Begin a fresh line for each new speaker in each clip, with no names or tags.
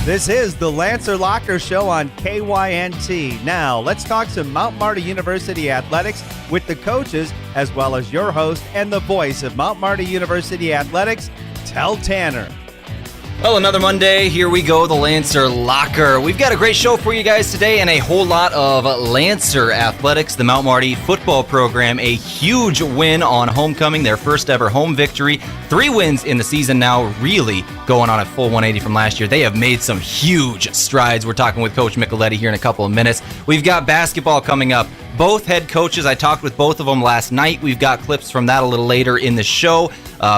This is the Lancer Locker Show on KYNT. Now, let's talk some Mount Marty University athletics with the coaches, as well as your host and the voice of Mount Marty University athletics, Tehl Tanner.
Well, another Monday. Here we go, the Lancer Locker. We've got a great show for you guys today and a whole lot of Lancer athletics. The Mount Marty football program, a huge win on homecoming, their first ever home victory. 3 wins in the season now, really going on a full 180 from last year. They have made some huge strides. We're talking with Coach Micheletti here in a couple of minutes. We've got basketball coming up. Both head coaches, I talked with both of them last night. We've got clips from that a little later in the show.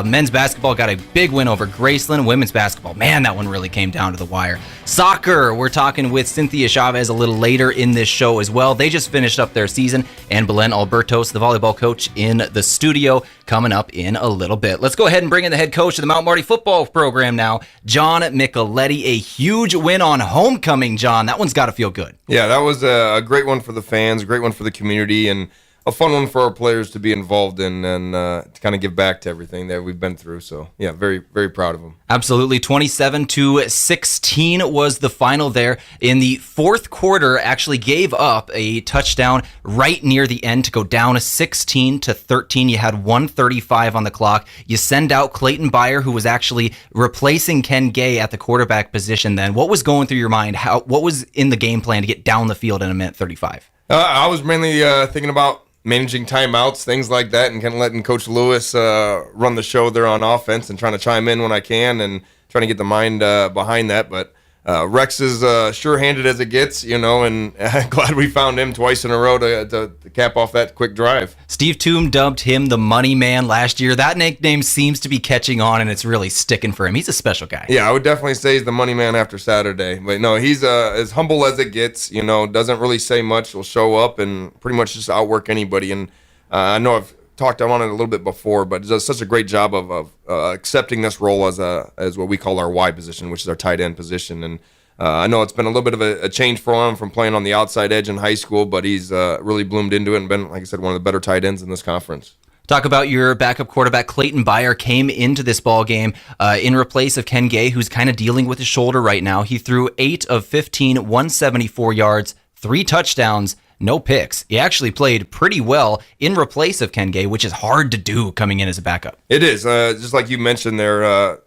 Men's basketball got a big win over Graceland. Women's basketball, man, that one really came down to the wire. Soccer, we're talking with Cynthia Chavez a little later in this show as well. They just finished up their season, and Belen Albertos, the volleyball coach, in the studio, coming up in a little bit. Let's go ahead and bring in the head coach of the Mount Marty football program now, John Micheletti. A huge win on homecoming, John. That one's got to feel good.
Yeah, that was a great one for the fans, a great one for the community, and a fun one for our players to be involved in and to kind of give back to everything that we've been through. So, yeah, very, very proud of them.
Absolutely. 27-16 was the final there. In the fourth quarter, actually gave up a touchdown right near the end to go down 16-13. You had 1:35 on the clock. You send out Clayton Byer, who was actually replacing Ken Gay at the quarterback position then. What was going through your mind? What was in the game plan to get down the field in a minute 35?
I was mainly thinking about managing timeouts, things like that, and kind of letting Coach Lewis run the show there on offense and trying to chime in when I can and trying to get the mind behind that. But Rex is sure-handed as it gets, and glad we found him twice in a row to cap off that quick drive.
Steve Toom dubbed him the Money Man last year. That nickname seems to be catching on, and it's really sticking for him. He's a special guy.
Yeah, I would definitely say he's the Money Man after Saturday. But no, he's as humble as it gets, doesn't really say much. He'll show up and pretty much just outwork anybody. And I know I've talked on it a little bit before, but does such a great job of accepting this role as what we call our Y position, which is our tight end position. And I know it's been a little bit of a change for him from playing on the outside edge in high school, but he's really bloomed into it and been, like I said, one of the better tight ends in this conference.
Talk about your backup quarterback. Clayton Byer came into this ball game in replace of Ken Gay, who's kind of dealing with his shoulder right now. He threw 8 of 15, 174 yards, 3 touchdowns, no picks. He actually played pretty well in replace of Ken Gay, which is hard to do coming in as a backup.
It is. Just like you mentioned there,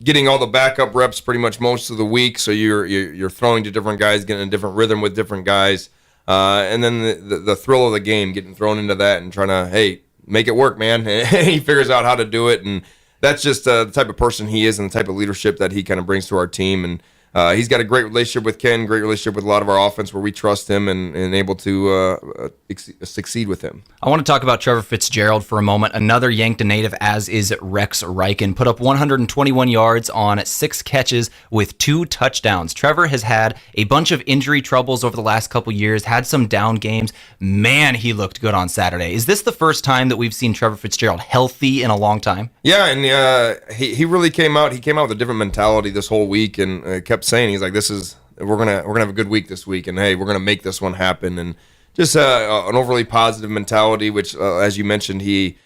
getting all the backup reps pretty much most of the week, so you're throwing to different guys, getting a different rhythm with different guys, and then the thrill of the game, getting thrown into that and trying to, hey, make it work, man. He figures out how to do it, and that's just the type of person he is and the type of leadership that he kind of brings to our team. And he's got a great relationship with Ken, great relationship with a lot of our offense where we trust him and able to succeed with him.
I want to talk about Trevor Fitzgerald for a moment. Another Yankton native, as is Rex Reichen. Put up 121 yards on 6 catches with 2 touchdowns. Trevor has had a bunch of injury troubles over the last couple years, had some down games. Man, he looked good on Saturday. Is this the first time that we've seen Trevor Fitzgerald healthy in a long time?
Yeah, and he really came out. He came out with a different mentality this whole week and kept saying, he's like, we're gonna have a good week this week, and hey, we're gonna make this one happen. And just an overly positive mentality, which as you mentioned, he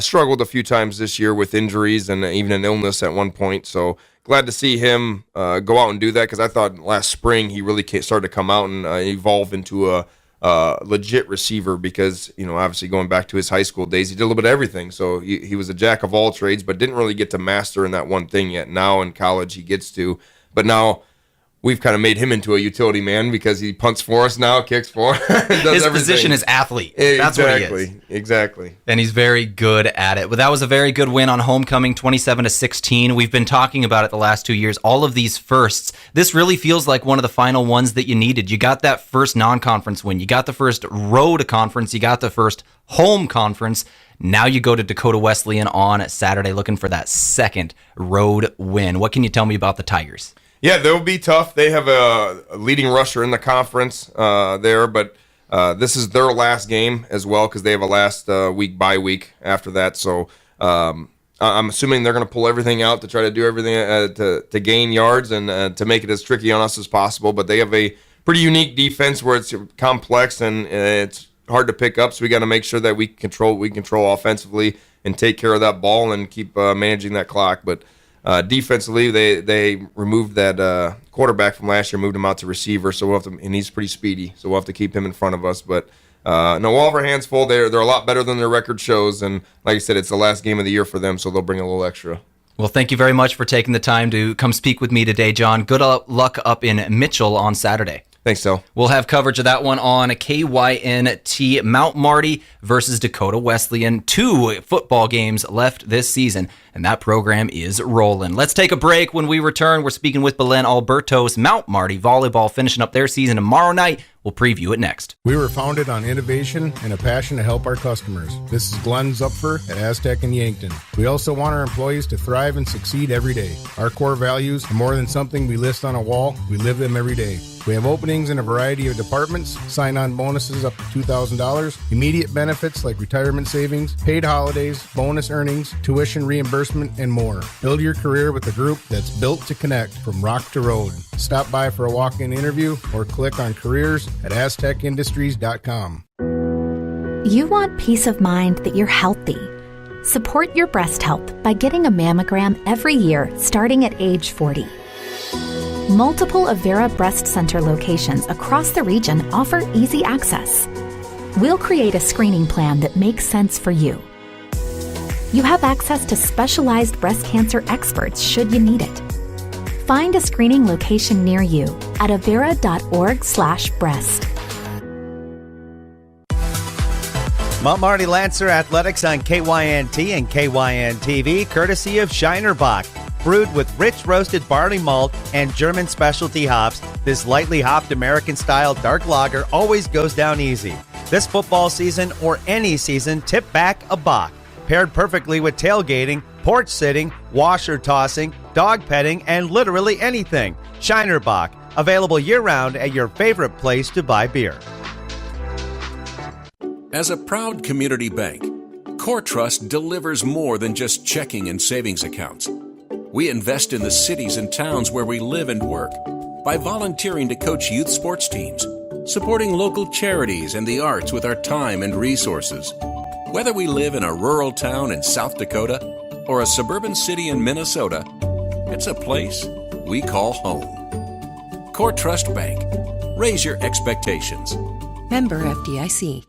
struggled a few times this year with injuries and even an illness at one point. So glad to see him go out and do that, because I thought last spring he really started to come out and evolve into a legit receiver, because obviously going back to his high school days, he did a little bit of everything. So he was a jack of all trades, but didn't really get to master in that one thing yet. Now in college he gets to, but now we've kind of made him into a utility man, because he punts for us now, kicks for us, does
his
everything.
Position is athlete. That's what he is.
Exactly.
And he's very good at it. But that was a very good win on homecoming, 27-16. We've been talking about it the last 2 years. All of these firsts. This really feels like one of the final ones that you needed. You got that first non-conference win. You got the first road conference. You got the first home conference. Now you go to Dakota Wesleyan on Saturday looking for that second road win. What can you tell me about the Tigers?
Yeah, they'll be tough. They have a leading rusher in the conference there, but this is their last game as well, because they have a last week bye week after that. So I'm assuming they're going to pull everything out to try to do everything to gain yards and to make it as tricky on us as possible. But they have a pretty unique defense where it's complex and it's hard to pick up. So we got to make sure that we control offensively and take care of that ball and keep managing that clock. But defensively, they removed that quarterback from last year, moved him out to receiver. So we'll have to, and he's pretty speedy. So we'll have to keep him in front of us. But no, we'll have our hands full. They're a lot better than their record shows. And like I said, it's the last game of the year for them, so they'll bring a little extra.
Well, thank you very much for taking the time to come speak with me today, John. Good luck up in Mitchell on Saturday.
Thanks, Tehl.
We'll have coverage of that one on KYNT. Mount Marty versus Dakota Wesleyan. 2 football games left this season, and that program is rolling. Let's take a break. When we return, we're speaking with Belen Alberto's Mount Marty Volleyball, finishing up their season tomorrow night. We'll preview it next.
We were founded on innovation and a passion to help our customers. This is Glenn Zupfer at Aztec in Yankton. We also want our employees to thrive and succeed every day. Our core values are more than something we list on a wall. We live them every day. We have openings in a variety of departments, sign-on bonuses up to $2,000, immediate benefits like retirement savings, paid holidays, bonus earnings, tuition reimbursement, and more. Build your career with a group that's built to connect from rock to road. Stop by for a walk-in interview or click on careers at aztecindustries.com.
You want peace of mind that you're healthy. Support your breast health by getting a mammogram every year starting at age 40. Multiple Avera Breast Center locations across the region offer easy access. We'll create a screening plan that makes sense for you. You have access to specialized breast cancer experts should you need it. Find a screening location near you at avera.org/breast.
Mount Marty Lancer Athletics on KYNT and KYN-TV, courtesy of Shinerbach. Brewed with rich roasted barley malt and German specialty hops, this lightly hopped American-style dark lager always goes down easy. This football season or any season, tip back a Bach. Paired perfectly with tailgating, porch sitting, washer tossing, dog petting, and literally anything. Shinerbach, available year-round at your favorite place to buy beer.
As a proud community bank, Core Trust delivers more than just checking and savings accounts. We invest in the cities and towns where we live and work by volunteering to coach youth sports teams, supporting local charities and the arts with our time and resources. Whether we live in a rural town in South Dakota or a suburban city in Minnesota, it's a place we call home. Core Trust Bank. Raise your expectations.
Member FDIC.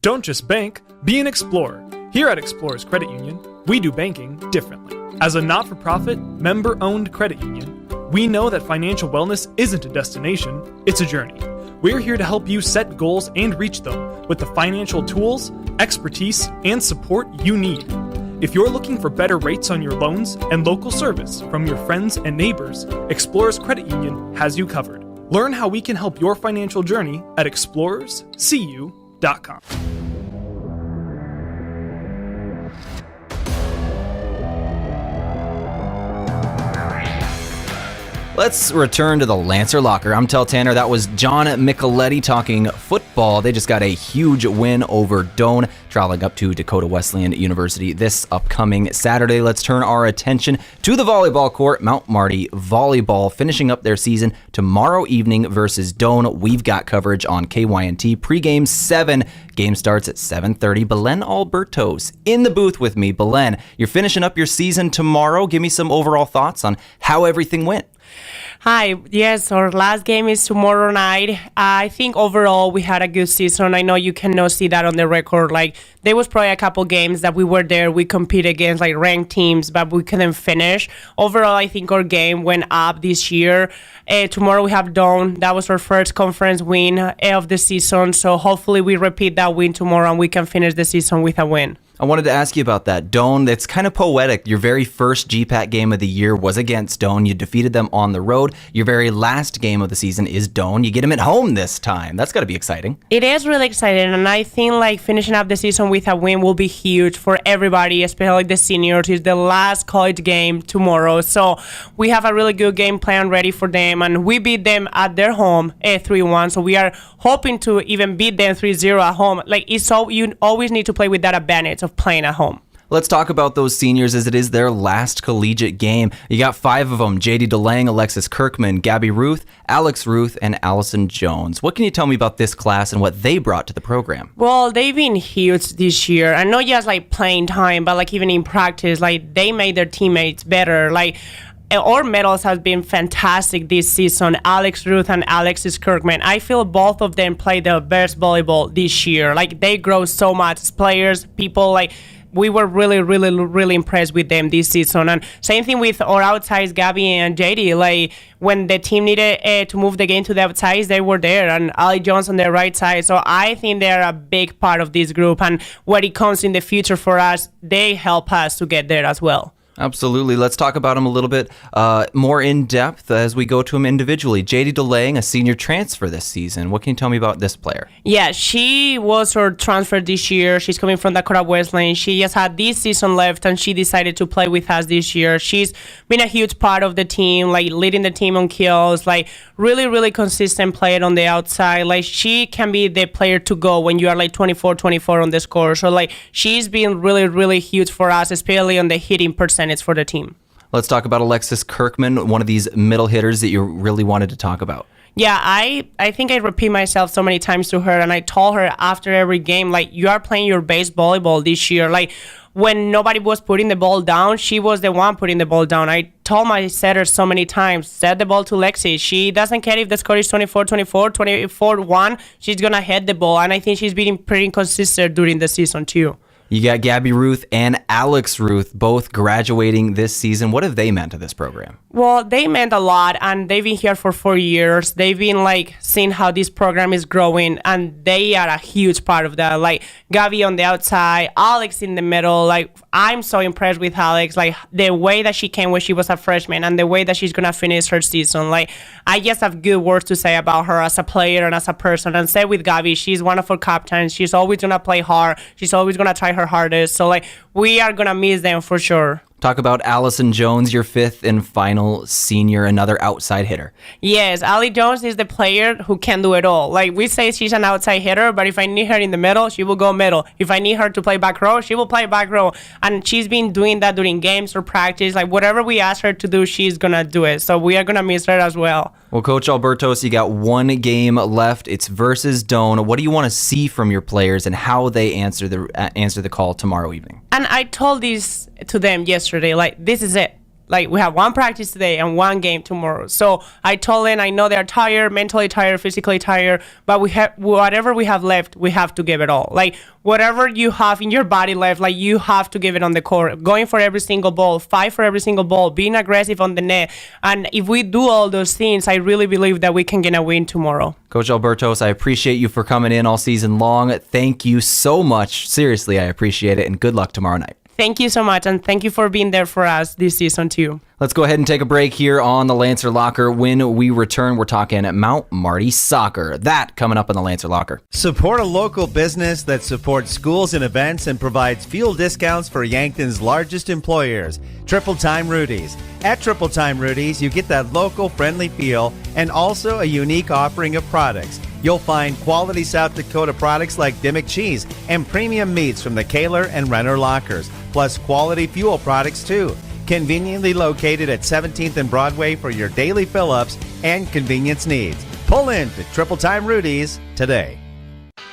Don't just bank, be an explorer. Here at Explorers Credit Union, we do banking differently. As a not-for-profit, member-owned credit union, we know that financial wellness isn't a destination, it's a journey. We're here to help you set goals and reach them with the financial tools, expertise, and support you need. If you're looking for better rates on your loans and local service from your friends and neighbors, Explorers Credit Union has you covered. Learn how we can help your financial journey at explorerscu.com.
Let's return to the Lancer Locker. I'm Tehl Tanner. That was John Micheletti talking football. They just got a huge win over Doane, traveling up to Dakota Wesleyan University this upcoming Saturday. Let's turn our attention to the volleyball court. Mount Marty Volleyball finishing up their season tomorrow evening versus Doane. We've got coverage on KYNT. Pre-game 7. Game starts at 7:30. Belen Alberto's in the booth with me. Belen, you're finishing up your season tomorrow. Give me some overall thoughts on how everything went.
Hi, yes, our last game is tomorrow night. I think overall we had a good season. I know you cannot see that on the record. Like, there was probably a couple games that we were there. We competed against like ranked teams, but we couldn't finish. Overall, I think our game went up this year. Tomorrow we have Doane. That was our first conference win of the season. So hopefully we repeat that win tomorrow and we can finish the season with a win.
I wanted to ask you about that. Doane, that's kind of poetic. Your very first GPAC game of the year was against Doane. You defeated them on the road. Your very last game of the season is Doane. You get them at home this time. That's got to be exciting.
It is really exciting, and I think like finishing up the season with a win will be huge for everybody, especially the seniors. It's the last college game tomorrow, so we have a really good game plan ready for them, and we beat them at their home 3-1, so we are hoping to even beat them 3-0 at home. Like, it's so you always need to play with that advantage of playing at home.
Let's talk about those seniors as it is their last collegiate game. You got 5 of them: JD DeLang, Alexis Kirkman, Gabby Ruth, Alex Ruth, and Allison Jones. What can you tell me about this class and what they brought to the program?
Well, they've been huge this year, and not just like playing time, but like even in practice, like they made their teammates better. Like our medals have been fantastic this season. Alex Ruth and Alexis Kirkman, I feel both of them play the best volleyball this year. Like they grow so much as players, people. Like we were really impressed with them this season. And same thing with our outsides, Gabby and JD. Like when the team needed to move the game to the outsides, they were there, and Ali Jones on the right side. So I think they're a big part of this group, and when it comes in the future for us, they help us to get there as well.
Absolutely. Let's talk about them a little bit more in depth as we go to them individually. JD DeLang, a senior transfer this season. What can you tell me about this player?
Yeah, she was our transfer this year. She's coming from Dakota Wesleyan. She just had this season left, and she decided to play with us this year. She's been a huge part of the team, like leading the team on kills, like really consistent player on the outside. Like she can be the player to go when you are like 24 on the score. So like she's been really huge for us, especially on the hitting percentage for the team.
Let's talk about Alexis Kirkman, one of these middle hitters that you really wanted to talk about.
Yeah, I think I repeat myself so many times to her, and I told her after every game, like, you are playing your base volleyball this year. Like, when nobody was putting the ball down, she was the one putting the ball down. I told my setters so many times, set the ball to Lexi. She doesn't care if the score is 24-24, 24-1. She's going to hit the ball, and I think she's been pretty consistent during the season, too.
You got Gabby Ruth and Alex Ruth both graduating this season. What have they meant to this program?
Well, they meant a lot, and they've been here for 4 years. They've been like seeing how this program is growing, and they are a huge part of that. Like Gabby on the outside, Alex in the middle. Like I'm so impressed with Alex. Like the way that she came when she was a freshman, and the way that she's gonna finish her season. Like I just have good words to say about her as a player and as a person. And same with Gabby. She's one of our captains. She's always gonna play hard. She's always gonna try her hardest. So like we are gonna miss them for sure.
Talk about Allison Jones, your 5th and final senior, another outside hitter.
Yes, Ali Jones is the player who can do it all. Like we say, she's an outside hitter, but if I need her in the middle, she will go middle. If I need her to play back row, she will play back row. And she's been doing that during games or practice. Like whatever we ask her to do, she's gonna do it. So we are gonna miss her as well.
Well, Coach Albertos, you got one game left. It's versus Doane. What do you want to see from your players and how they answer the call tomorrow evening?
And I told this to them yesterday, like, this is it. Like, we have one practice today and one game tomorrow. So I told them, I know they're tired, mentally tired, physically tired, but we have whatever we have left, we have to give it all. Like, whatever you have in your body left, like, you have to give it on the court. Going for every single ball, fight for every single ball, being aggressive on the net. And if we do all those things, I really believe that we can get a win tomorrow.
Coach Albertos, I appreciate you for coming in all season long. Thank you so much. Seriously, I appreciate it, and good luck tomorrow night.
Thank you so much, and thank you for being there for us this season too.
Let's go ahead and take a break here on the Lancer Locker. When we return, we're talking Mount Marty Soccer. That coming up on the Lancer Locker.
Support a local business that supports schools and events and provides fuel discounts for Yankton's largest employers, Triple Time Rudy's. At Triple Time Rudy's, you get that local friendly feel and also a unique offering of products. You'll find quality South Dakota products like Dimmick cheese and premium meats from the Kaler and Renner lockers, plus quality fuel products too. Conveniently located at 17th and Broadway for your daily fill-ups and convenience needs. Pull in to Triple Time Rudy's today.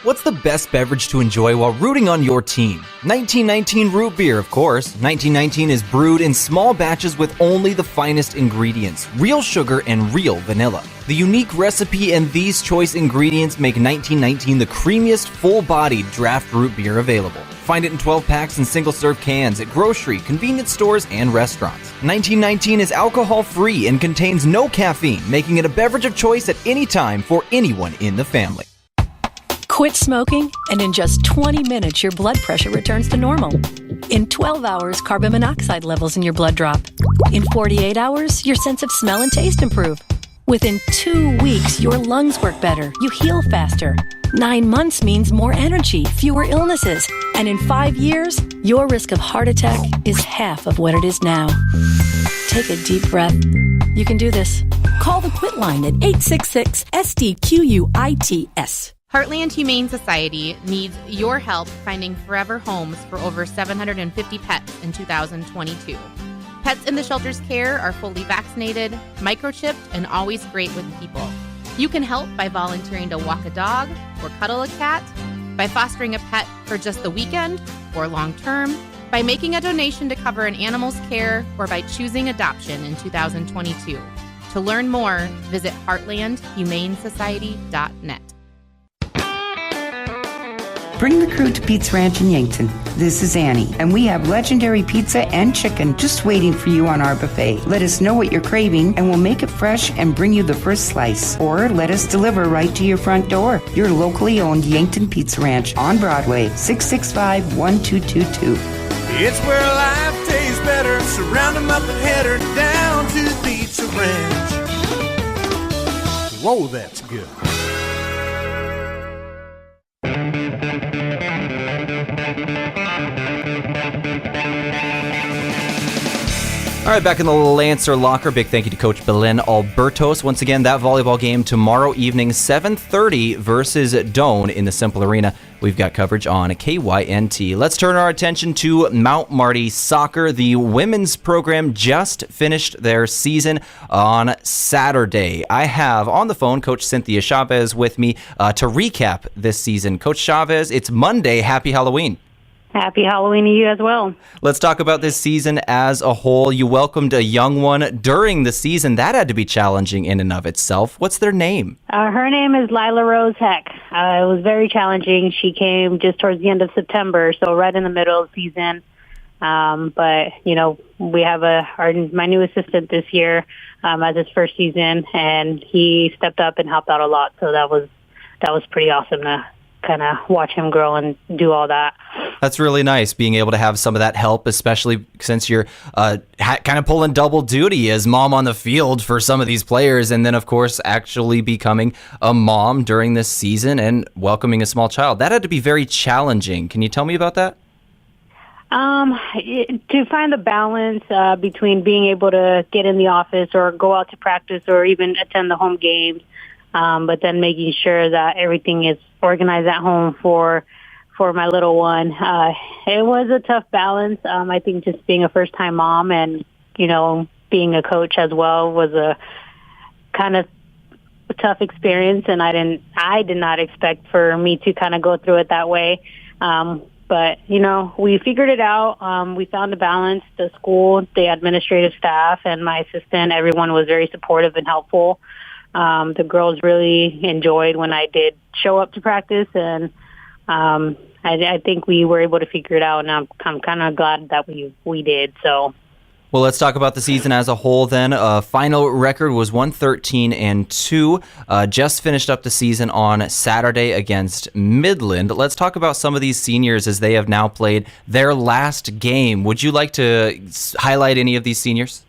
What's the best beverage to enjoy while rooting on your team? 1919 root beer, of course. 1919 is brewed in small batches with only the finest ingredients, real sugar and real vanilla. The unique recipe and these choice ingredients make 1919 the creamiest, full-bodied draft root beer available. Find it in 12 packs and single-serve cans at grocery, convenience stores, and restaurants. 1919 is alcohol-free and contains no caffeine, making it a beverage of choice at any time for anyone in the family.
Quit smoking, and in just 20 minutes, your blood pressure returns to normal. In 12 hours, carbon monoxide levels in your blood drop. In 48 hours, your sense of smell and taste improve. Within 2 weeks, your lungs work better, you heal faster. 9 months means more energy, fewer illnesses. And in 5 years, your risk of heart attack is half of what it is now. Take a deep breath. You can do this. Call the Quit line at 866-SDQUITS.
Heartland Humane Society needs your help finding forever homes for over 750 pets in 2022. Pets in the shelter's care are fully vaccinated, microchipped, and always great with people. You can help by volunteering to walk a dog or cuddle a cat, by fostering a pet for just the weekend or long term, by making a donation to cover an animal's care, or by choosing adoption in 2022. To learn more, visit heartlandhumanesociety.net.
Bring the crew to Pizza Ranch in Yankton. This is Annie, and we have legendary pizza and chicken just waiting for you on our buffet. Let us know what you're craving, and we'll make it fresh and bring you the first slice. Or let us deliver right to your front door. Your locally owned Yankton Pizza Ranch on Broadway, 665-1222.
It's where life tastes better. Surround them up and head her down to the Pizza Ranch. Whoa, that's good.
All right, back in the Lancer locker. Big thank you to Coach Belen Albertos. Once again, that volleyball game tomorrow evening, 7:30 versus Doane in the Simple Arena. We've got coverage on KYNT. Let's turn our attention to Mount Marty Soccer. The women's program just finished their season on Saturday. I have on the phone Coach Cynthia Chavez with me to recap this season. Coach Chavez, it's Monday. Happy Halloween.
Happy Halloween to you as well.
Let's talk about this season as a whole. You welcomed a young one during the season. That had to be challenging in and of itself. What's their name?
Her name is Lila Rose Heck. It was very challenging. She came just towards the end of September, so right in the middle of the season. But, you know, we have my new assistant this year as his first season, and he stepped up and helped out a lot. So that was pretty awesome to kind of watch him grow and do all that.
That's really nice, being able to have some of that help, especially since you're kind of pulling double duty as mom on the field for some of these players, and then, of course, actually becoming a mom during this season and welcoming a small child. That had to be very challenging. Can you tell me about that?
To find the balance between being able to get in the office or go out to practice or even attend the home games, but then making sure that everything is organized at home for my little one. It was a tough balance. I think just being a first-time mom and, you know, being a coach as well was a kind of tough experience, and I did not expect for me to kind of go through it that way. But, you know, we figured it out. We found a balance. The school, the administrative staff, and my assistant, everyone was very supportive and helpful. The girls really enjoyed when I did show up to practice, and I think we were able to figure it out, and I'm kind of glad that we did. So,
well, let's talk about the season as a whole then. Final record was 113-2. Just finished up the season on Saturday against Midland. Let's talk about some of these seniors as they have now played their last game. Would you like to highlight any of these seniors?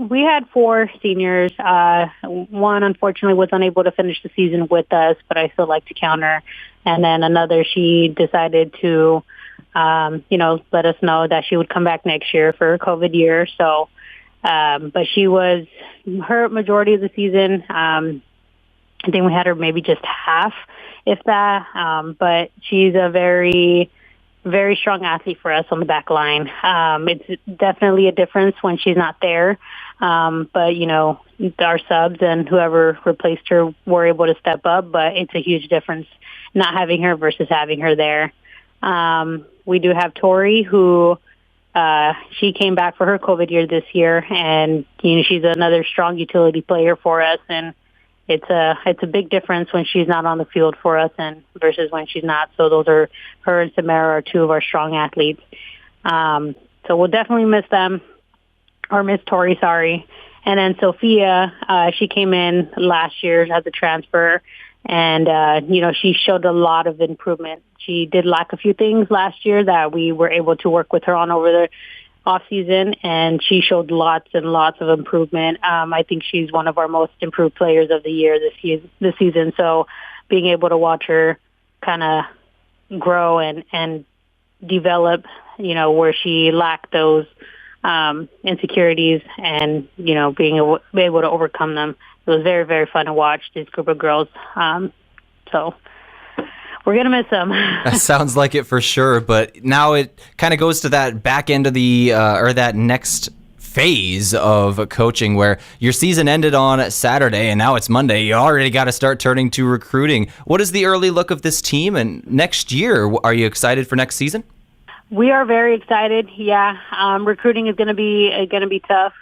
We had 4 seniors. One, unfortunately, was unable to finish the season with us, but I still like to count her. And then another, she decided to, let us know that she would come back next year for her COVID year. So, but she was her majority of the season. I think we had her maybe just half, if that. But she's a very strong athlete for us on the back line. It's definitely a difference when she's not there. But, you know, our subs and whoever replaced her were able to step up, but it's a huge difference not having her versus having her there. We do have Tori, who she came back for her COVID year this year, and, you know, she's another strong utility player for us, and it's a big difference when she's not on the field for us and versus when she's not. So those are her and Samara are 2 of our strong athletes. So we'll definitely miss them, or miss Tori, sorry. And then Sophia, she came in last year as a transfer, and she showed a lot of improvement. She did lack a few things last year that we were able to work with her on over the off season, and she showed lots and lots of improvement. I think she's one of our most improved players of the year this season. So being able to watch her kind of grow and develop, you know, where she lacked those insecurities and, you know, being able to overcome them was very, very fun to watch this group of girls. So we're going to miss them.
That sounds like it for sure. But now it kind of goes to that back end of the, or that next phase of coaching where your season ended on Saturday and now it's Monday. You already got to start turning to recruiting. What is the early look of this team? And next year, are you excited for next season?
We are very excited. Yeah. Recruiting is going to be tough,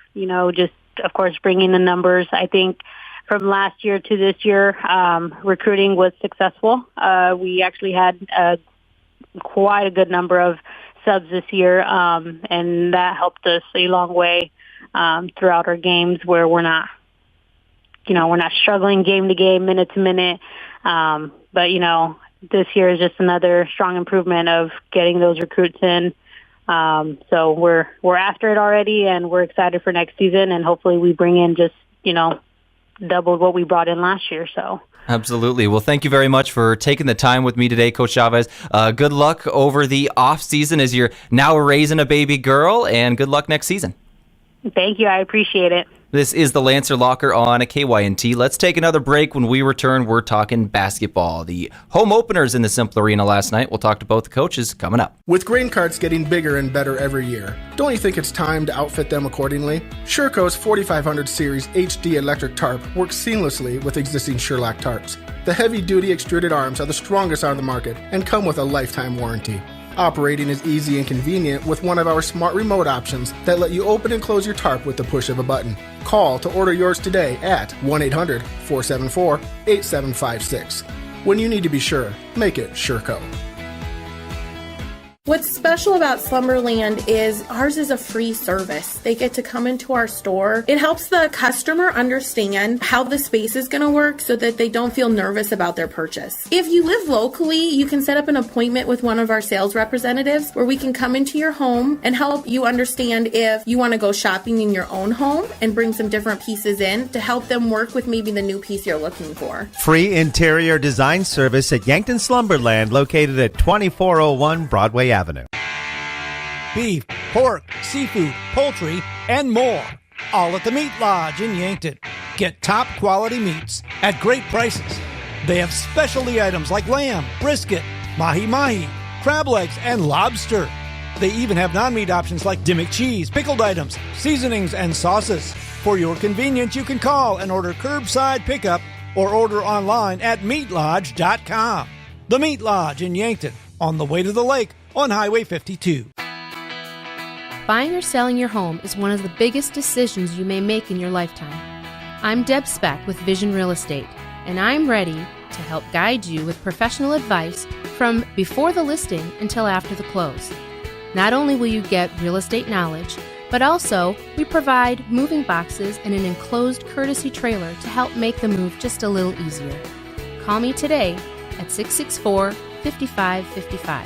just of course bringing the numbers. I think from last year to this year, recruiting was successful. We actually had quite a good number of subs this year, and that helped us a long way throughout our games where we're not struggling game to game, minute to minute. But this year is just another strong improvement of getting those recruits in. So we're after it already, and we're excited for next season, and hopefully we bring in just double what we brought in last year. So.
Absolutely. Well, thank you very much for taking the time with me today, Coach Chavez. Good luck over the off season as you're now raising a baby girl, and good luck next season.
Thank you. I appreciate it.
This is the Lancer Locker on a KYNT. Let's take another break. When we return, we're talking basketball. The home openers in the Simple Arena last night. We'll talk to both the coaches coming up.
With grain carts getting bigger and better every year, don't you think it's time to outfit them accordingly? Sherco's 4500 Series HD electric tarp works seamlessly with existing Sherlock tarps. The heavy-duty extruded arms are the strongest on the market and come with a lifetime warranty. Operating is easy and convenient with one of our smart remote options that let you open and close your tarp with the push of a button. Call to order yours today at 1-800-474-8756. When you need to be sure, make it Sherco.
What's special about Slumberland is ours is a free service. They get to come into our store. It helps the customer understand how the space is going to work so that they don't feel nervous about their purchase. If you live locally, you can set up an appointment with one of our sales representatives where we can come into your home and help you understand if you want to go shopping in your own home and bring some different pieces in to help them work with maybe the new piece you're looking for.
Free interior design service at Yankton Slumberland, located at 2401 Broadway Avenue.
Beef, pork, seafood, poultry, and more. All at the Meat Lodge in Yankton. Get top quality meats at great prices. They have specialty items like lamb, brisket, mahi-mahi, crab legs, and lobster. They even have non-meat options like Dimmick cheese, pickled items, seasonings, and sauces. For your convenience, you can call and order curbside pickup or order online at meatlodge.com. The Meat Lodge in Yankton, on the way to the lake on Highway 52.
Buying or selling your home is one of the biggest decisions you may make in your lifetime. I'm Deb Speck with Vision Real Estate, and I'm ready to help guide you with professional advice from before the listing until after the close. Not only will you get real estate knowledge, but also we provide moving boxes and an enclosed courtesy trailer to help make the move just a little easier. Call me today at 664-5555.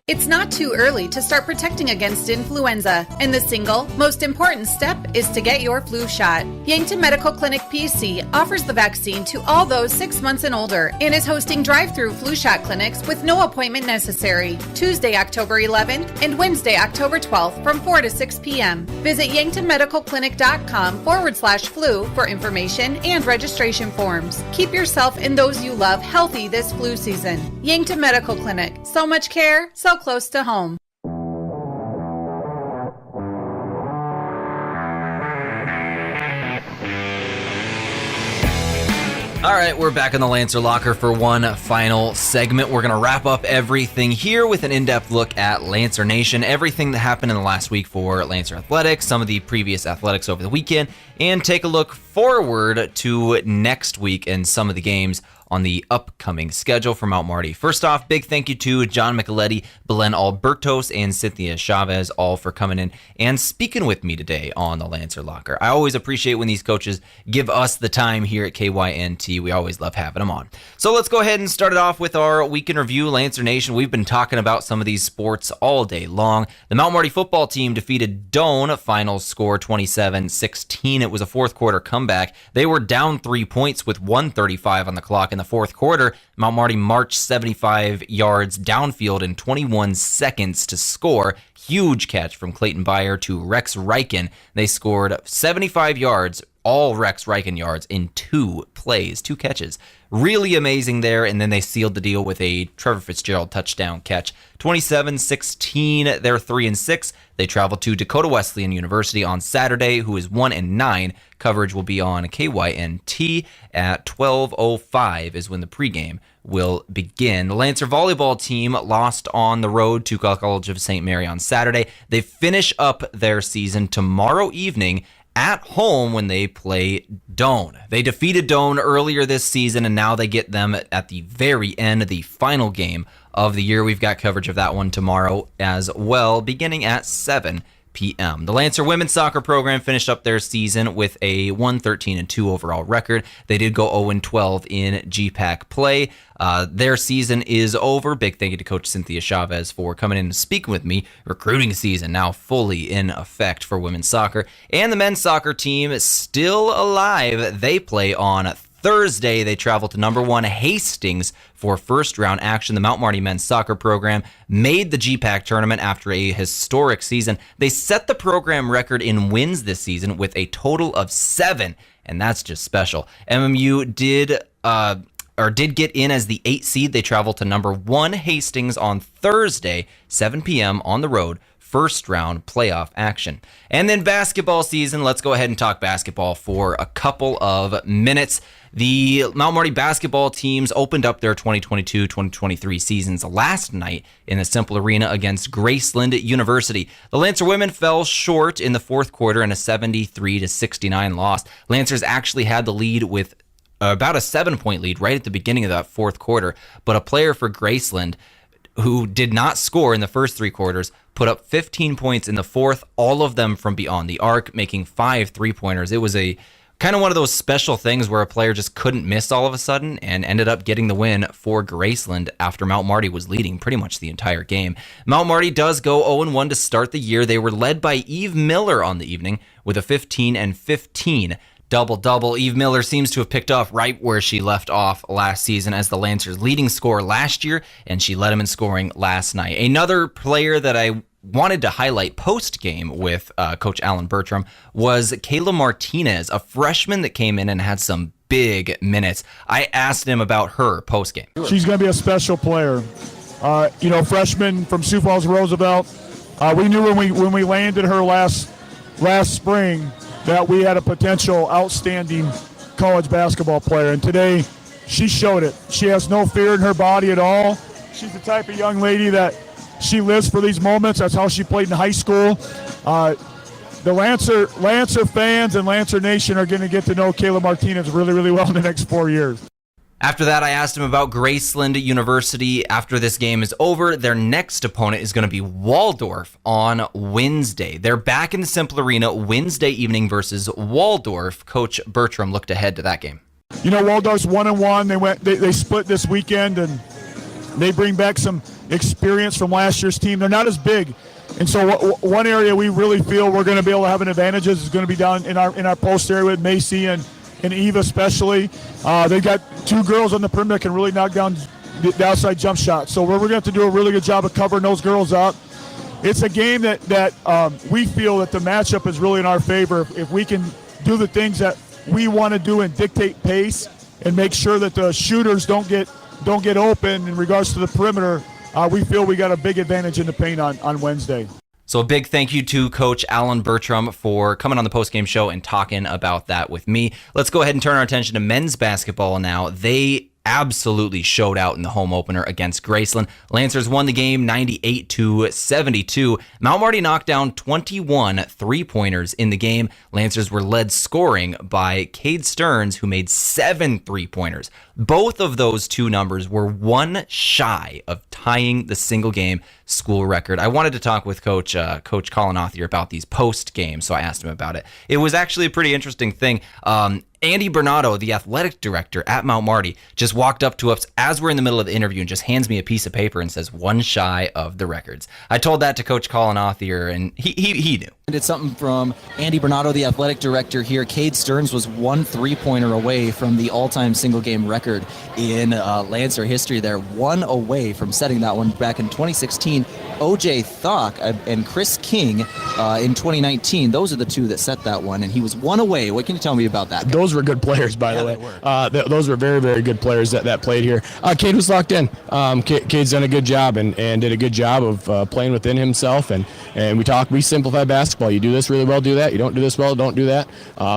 It's not too early to start protecting against influenza, and the single most important step is to get your flu shot. Yankton Medical Clinic PC offers the vaccine to all those 6 months and older and is hosting drive-through flu shot clinics with no appointment necessary, Tuesday, October 11th and Wednesday, October 12th from 4 to 6 p.m. Visit yanktonmedicalclinic.com/flu for information and registration forms. Keep yourself and those you love healthy this flu season. Yankton Medical Clinic. So much care, so close to home.
All right, we're back in the Lancer Locker for one final segment. We're going to wrap up everything here with an in-depth look at Lancer Nation, everything that happened in the last week for Lancer Athletics, some of the previous athletics over the weekend, and take a look forward to next week and some of the games on the upcoming schedule for Mount Marty. First off, big thank you to John Micheletti, Belen Albertos, and Cynthia Chavez, all for coming in and speaking with me today on the Lancer Locker. I always appreciate when these coaches give us the time here at KYNT. We always love having them on. So let's go ahead and start it off with our week in review. Lancer Nation, we've been talking about some of these sports all day long. The Mount Marty football team defeated Doane, final score 27-16. It was a fourth quarter comeback. They were down 3 points with 1:35 on the clock in the fourth quarter. Mount Marty marched 75 yards downfield in 21 seconds to score. Huge catch from Clayton Byer to Rex Ryken. They scored 75 yards all Rex Reichen yards in 2 plays, 2 catches. Really amazing there, and then they sealed the deal with a Trevor Fitzgerald touchdown catch. 27-16, they're 3-6. They travel to Dakota Wesleyan University on Saturday, who is 1-9. Coverage will be on KYNT at 12:05 is when the pregame will begin. The Lancer volleyball team lost on the road to College of St. Mary on Saturday. They finish up their season tomorrow evening at home when they play Doane. They defeated Doane earlier this season, and now they get them at the very end, the final game of the year. We've got coverage of that one tomorrow as well, beginning at 7 p.m. The Lancer women's soccer program finished up their season with a 1-13-2 overall record. They did go 0-12 in GPAC play. Their season is over. Big thank you to Coach Cynthia Chavez for coming in and speaking with me. Recruiting season now fully in effect for women's soccer. And the men's soccer team is still alive. They play on Thursday. They travel to number 1 Hastings for first round action. The Mount Marty men's soccer program made the GPAC tournament after a historic season. They set the program record in wins this season with a total of 7, and that's just special. MMU did get in as the 8th seed. They travel to number 1 Hastings on Thursday, 7 p.m. on the road. First round playoff action. And then basketball season. Let's go ahead and talk basketball for a couple of minutes. The Mount Marty basketball teams opened up their 2022-2023 seasons last night in the Simple Arena against Graceland University. The Lancer women fell short in the fourth quarter in a 73-69 loss. Lancers actually had the lead with about a 7-point lead right at the beginning of that fourth quarter, but a player for Graceland who did not score in the first 3 quarters, put up 15 points in the fourth, all of them from beyond the arc, making 5 3-pointers. It was a kind of one of those special things where a player just couldn't miss all of a sudden and ended up getting the win for Graceland after Mount Marty was leading pretty much the entire game. Mount Marty does go 0-1 to start the year. They were led by Eve Miller on the evening with a 15-15 double-double. Eve Miller seems to have picked up right where she left off last season as the Lancers' leading scorer last year, and she led them in scoring last night. Another player that I wanted to highlight post-game with Coach Alan Bertram was Kayla Martinez, a freshman that came in and had some big minutes. I asked him about her post-game.
She's going to be a special player. Freshman from Sioux Falls Roosevelt. We knew when we landed her last spring that we had a potential outstanding college basketball player. And today, she showed it. She has no fear in her body at all. She's the type of young lady that she lives for these moments. That's how she played in high school. The Lancer fans and Lancer Nation are going to get to know Kayla Martinez really, really well in the next 4 years.
After that, I asked him about Graceland University. After this game is over, their next opponent is going to be Waldorf on Wednesday. They're back in the Simple Arena Wednesday evening versus Waldorf. Coach Bertram looked ahead to that game.
Waldorf's 1-1. They split this weekend, and they bring back some experience from last year's team. They're not as big. And so one area we really feel we're going to be able to have an advantage is going to be down in our post area with Macy and Eva especially. They've got 2 girls on the perimeter that can really knock down the outside jump shot. So we're going to have to do a really good job of covering those girls up. It's a game that we feel that the matchup is really in our favor. If we can do the things that we want to do and dictate pace and make sure that the shooters don't get open in regards to the perimeter, we feel we got a big advantage in the paint on Wednesday.
So a big thank you to Coach Alan Bertram for coming on the postgame show and talking about that with me. Let's go ahead and turn our attention to men's basketball now. They absolutely showed out in the home opener against Graceland. Lancers won the game 98-72. Mount Marty knocked down 21 3-pointers in the game. Lancers were led scoring by Cade Stearns, who made 7 3-pointers. Both of those 2 numbers were 1 shy of tying the single game school record. I wanted to talk with Coach Colin Othier about these post games, so I asked him about it. It was actually a pretty interesting thing. Andy Bernardo, the athletic director at Mount Marty, just walked up to us as we're in the middle of the interview and just hands me a piece of paper and says 1 shy of the records. I told that to Coach Colin Othier, and he knew.
It's something from Andy Bernardo, the athletic director here. Cade Stearns was 1 3-pointer away from the all-time single-game record in Lancer history there. 1 away from setting that one back in 2016. O.J. Thock and Chris King in 2019. Those are the two that set that one, and he was 1 away. What can you tell me about that?
Those were good players, by the way. Those were very, very good players that played here. Cade was locked in. Cade's done a good job and did a good job of playing within himself. And we simplify basketball. You do this really well, do that. You don't do this well, don't do that.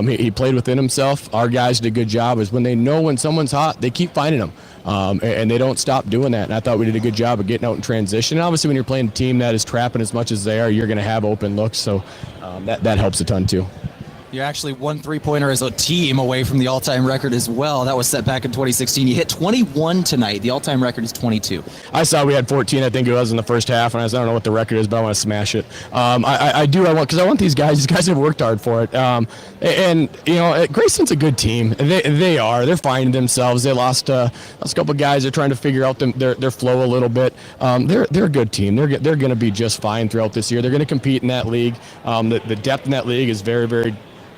He played within himself. Our guys did a good job. Is when they know when someone's hot, they keep finding them. And they don't stop doing that. And I thought we did a good job of getting out in transition. And obviously, when you're playing a team that is trapping as much as they are, you're going to have open looks. So that helps a ton, too.
You're actually 1 3-pointer as a team away from the all-time record as well. That was set back in 2016. You hit 21 tonight. The all-time record is 22.
I saw we had 14, I think it was, in the first half, and I don't know what the record is, but I want to smash it. I want these guys. These guys have worked hard for it. Grayson's a good team. They're finding themselves. They lost a couple of guys. They're trying to figure out their flow a little bit. They're a good team. They're going to be just fine throughout this year. They're going to compete in that league. The depth in that league is very, very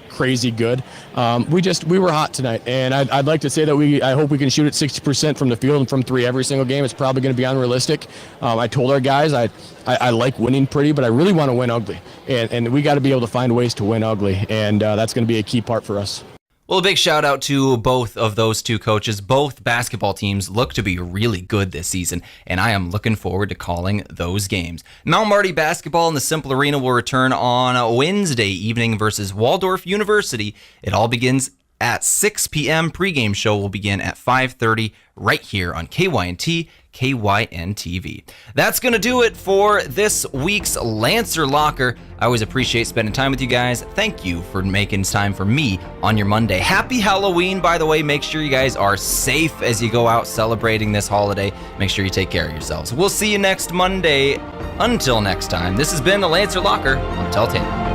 crazy good. We were hot tonight, and I'd like to say that I hope we can shoot at 60% from the field and from 3 every single game. It's probably going to be unrealistic. I told our guys I like winning pretty, but I really want to win ugly, and we got to be able to find ways to win ugly, and that's going to be a key part for us.
Well, a big shout out to both of those two coaches. Both basketball teams look to be really good this season, and I am looking forward to calling those games. Mount Marty basketball in the Simple Arena will return on Wednesday evening versus Waldorf University. It all begins at 6 p.m. Pre-game show will begin at 5:30 right here on KYNT, KYN-TV. That's going to do it for this week's Lancer Locker. I always appreciate spending time with you guys. Thank you for making time for me on your Monday. Happy Halloween, by the way. Make sure you guys are safe as you go out celebrating this holiday. Make sure you take care of yourselves. We'll see you next Monday. Until next time, this has been the Lancer Locker on Tehl Tanner.